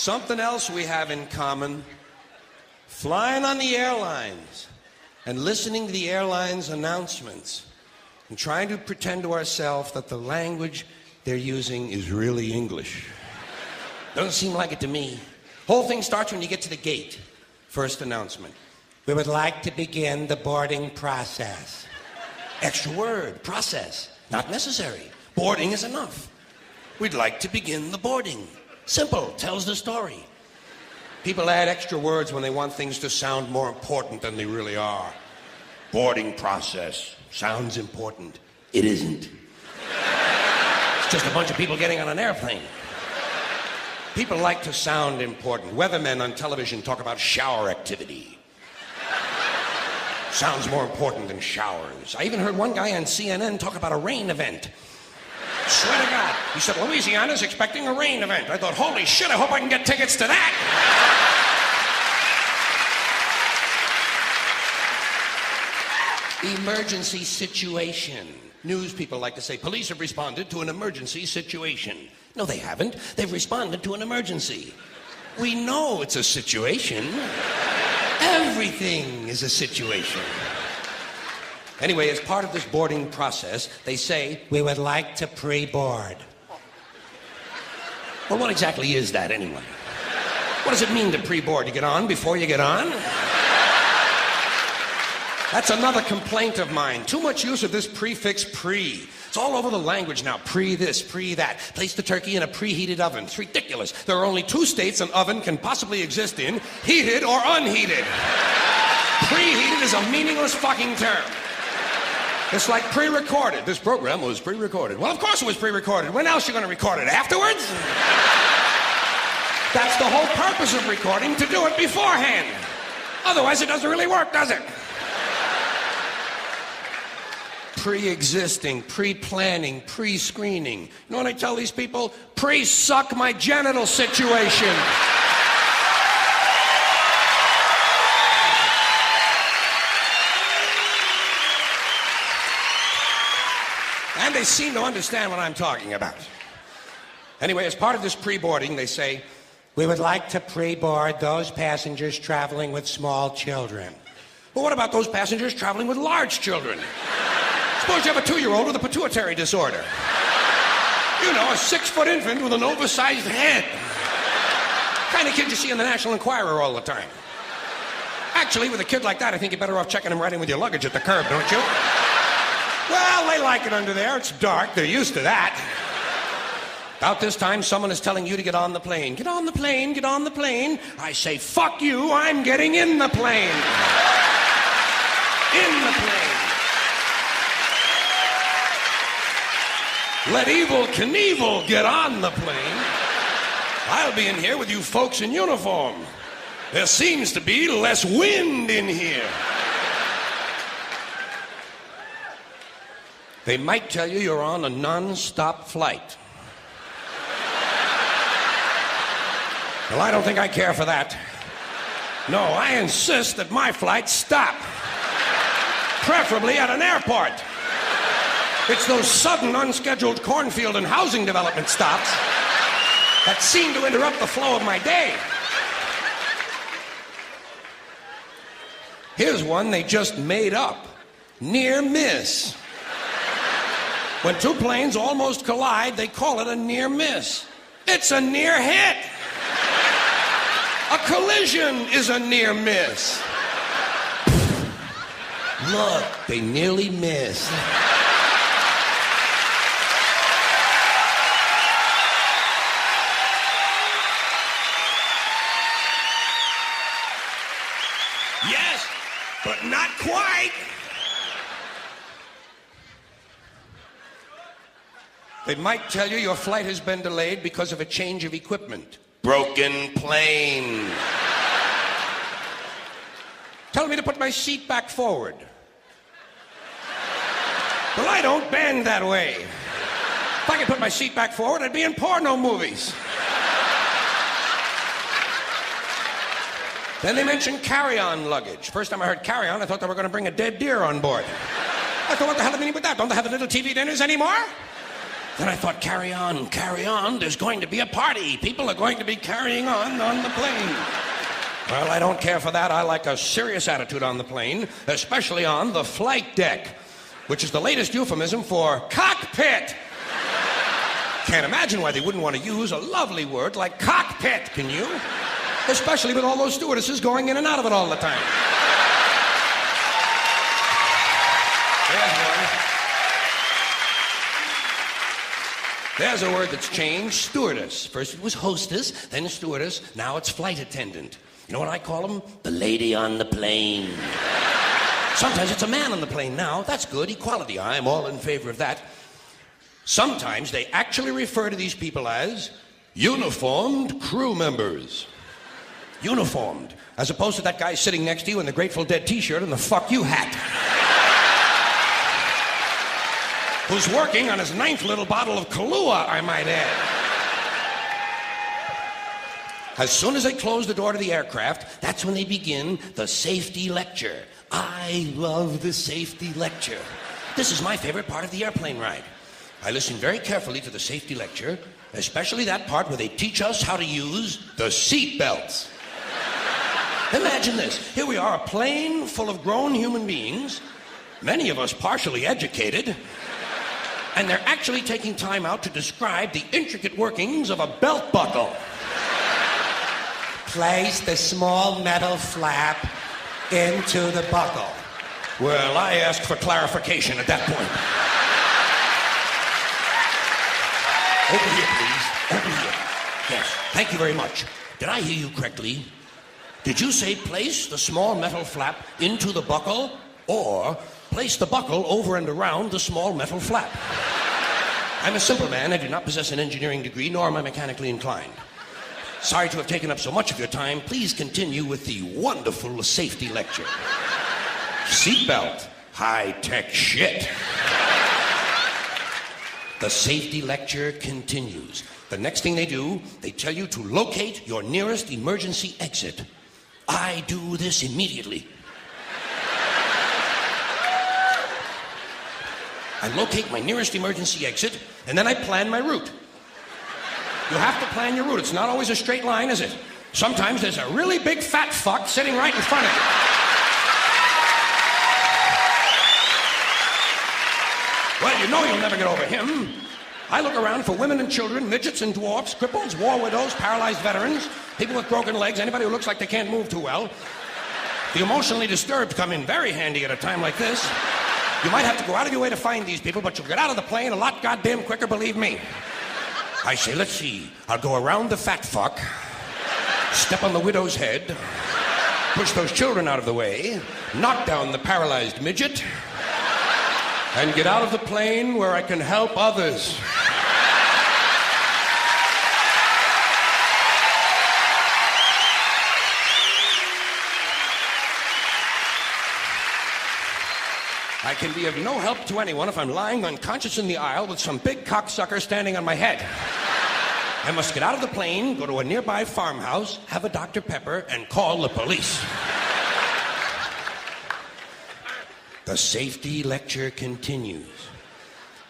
Something else we have in common. Flying on the airlines and listening to the airlines announcements and trying to pretend to ourselves that the language they're using is really English. Doesn't seem like it to me. Whole thing starts when you get to the gate. First announcement. We would like to begin the boarding process. Extra word, process. Not necessary. Boarding is enough. We'd like to begin the boarding. Simple, tells the story. People add extra words when they want things to sound more important than they really are. Boarding process sounds important. It isn't. It's just a bunch of people getting on an airplane. People like to sound important. Weathermen on television talk about shower activity. Sounds more important than showers. I even heard one guy on CNN talk about a rain event. Swear to God. He said, Louisiana's expecting a rain event. I thought, holy shit, I hope I can get tickets to that. Emergency situation. News people like to say, police have responded to an emergency situation. No, they haven't. They've responded to an emergency. We know it's a situation. Everything is a situation. Anyway, as part of this boarding process, they say, we would like to pre-board. Well, what exactly is that anyway? What does it mean to pre-board? You get on before you get on? That's another complaint of mine. Too much use of this prefix pre. It's all over the language now. Pre this, pre that. Place the turkey in a preheated oven. It's ridiculous. There are only 2 states an oven can possibly exist in, heated or unheated. Preheated is a meaningless fucking term. It's like pre-recorded. This program was pre-recorded. Well, of course it was pre-recorded. When else are you going to record it? Afterwards? That's the whole purpose of recording, to do it beforehand. Otherwise, it doesn't really work, does it? Pre-existing, pre-planning, pre-screening. You know what I tell these people? Pre-suck my genital situation. And they seem to understand what I'm talking about. Anyway, as part of this pre-boarding, they say, we would like to pre-board those passengers traveling with small children. Well, what about those passengers traveling with large children? Suppose you have a 2-year-old with a pituitary disorder. You know, a 6-foot infant with an oversized head. Kind of kid you see in the National Enquirer all the time. Actually, with a kid like that, I think you're better off checking him right in with your luggage at the curb, don't you? Well, they like it under there. It's dark. They're used to that. About this time, someone is telling you to get on the plane. Get on the plane, get on the plane. I say, fuck you, I'm getting in the plane. In the plane. Let Evel Knievel get on the plane. I'll be in here with you folks in uniform. There seems to be less wind in here. They might tell you you're on a non-stop flight. Well, I don't think I care for that. No, I insist that my flights stop. Preferably at an airport. It's those sudden, unscheduled cornfield and housing development stops that seem to interrupt the flow of my day. Here's one they just made up. Near miss. When 2 planes almost collide, they call it a near miss. It's a near hit. A collision is a near miss. Look, they nearly missed. Yes, but not quite. They might tell you your flight has been delayed because of a change of equipment. Broken plane. Tell me to put my seat back forward. Well, I don't bend that way. If I could put my seat back forward, I'd be in porno movies. Then they mentioned carry-on luggage. First time I heard carry-on, I thought they were going to bring a dead deer on board. I thought, what the hell do they mean with that? Don't they have the little TV dinners anymore? Then I thought, carry on, there's going to be a party. People are going to be carrying on the plane. Well, I don't care for that. I like a serious attitude on the plane, especially on the flight deck, which is the latest euphemism for cockpit. Can't imagine why they wouldn't want to use a lovely word like cockpit, can you? Especially with all those stewardesses going in and out of it all the time. There's one. There's a word that's changed, stewardess. First it was hostess, then stewardess, now it's flight attendant. You know what I call them? The lady on the plane. Sometimes it's a man on the plane now. That's good, equality. I'm all in favor of that. Sometimes they actually refer to these people as uniformed crew members. Uniformed. As opposed to that guy sitting next to you in the Grateful Dead t-shirt and the fuck you hat. Who's working on his 9th little bottle of Kahlua, I might add. As soon as they close the door to the aircraft, that's when they begin the safety lecture. I love the safety lecture. This is my favorite part of the airplane ride. I listen very carefully to the safety lecture, especially that part where they teach us how to use the seat belts. Imagine this. Here we are, a plane full of grown human beings, many of us partially educated, and they're actually taking time out to describe the intricate workings of a belt buckle. Place the small metal flap into the buckle. Well, I asked for clarification at that point. Over here, please. Over here. Yes, thank you very much. Did I hear you correctly? Did you say place the small metal flap into the buckle, or place the buckle over and around the small metal flap? I'm a simple man. I do not possess an engineering degree, nor am I mechanically inclined. Sorry to have taken up so much of your time. Please continue with the wonderful safety lecture. Seatbelt. High-tech shit. The safety lecture continues. The next thing they do, they tell you to locate your nearest emergency exit. I do this immediately. I locate my nearest emergency exit, and then I plan my route. You have to plan your route. It's not always a straight line, is it? Sometimes there's a really big fat fuck sitting right in front of you. Well, you know you'll never get over him. I look around for women and children, midgets and dwarfs, cripples, war widows, paralyzed veterans, people with broken legs, anybody who looks like they can't move too well. The emotionally disturbed come in very handy at a time like this. You might have to go out of your way to find these people, but you'll get out of the plane a lot goddamn quicker, believe me. I say, let's see. I'll go around the fat fuck, step on the widow's head, push those children out of the way, knock down the paralyzed midget, and get out of the plane where I can help others. I can be of no help to anyone if I'm lying unconscious in the aisle with some big cocksucker standing on my head. I must get out of the plane, go to a nearby farmhouse, have a Dr. Pepper, and call the police. The safety lecture continues.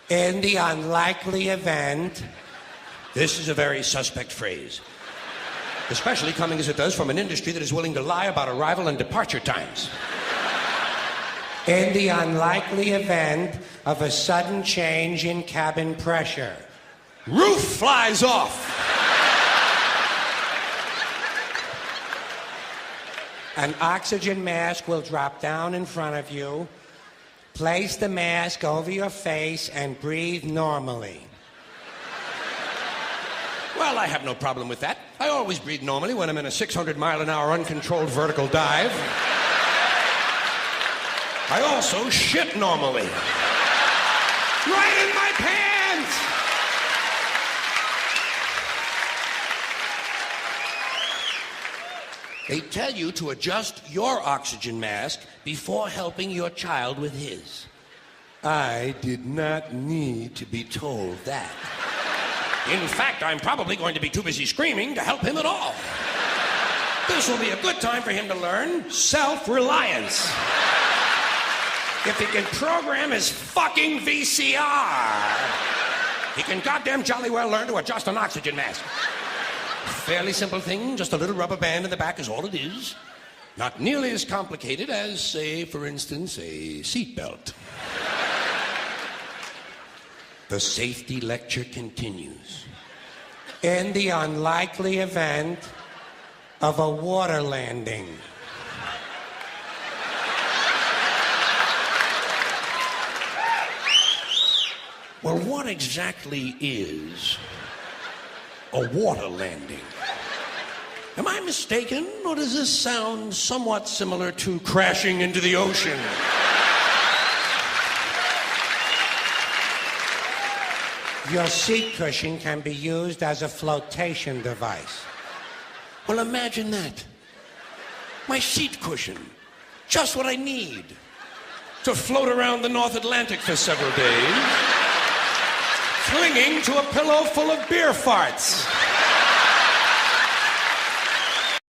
In the unlikely event... This is a very suspect phrase, especially coming as it does from an industry that is willing to lie about arrival and departure times. In the unlikely event of a sudden change in cabin pressure, roof flies off. An oxygen mask will drop down in front of you. Place the mask over your face and breathe normally. Well, I have no problem with that. I always breathe normally when I'm in a 600-mile-an-hour uncontrolled vertical dive. I also shit normally. Right in my pants! They tell you to adjust your oxygen mask before helping your child with his. I did not need to be told that. In fact, I'm probably going to be too busy screaming to help him at all. This will be a good time for him to learn self-reliance. If he can program his fucking VCR, He can goddamn jolly well learn to adjust an oxygen mask. Fairly simple thing, just a little rubber band in the back is all it is. Not nearly as complicated as, say, for instance, a seatbelt. The safety lecture continues. In the unlikely event of a water landing. Well, what exactly is a water landing? Am I mistaken, or does this sound somewhat similar to crashing into the ocean? Your seat cushion can be used as a flotation device. Well, imagine that. My seat cushion. Just what I need to float around the North Atlantic for several days, clinging to a pillow full of beer farts.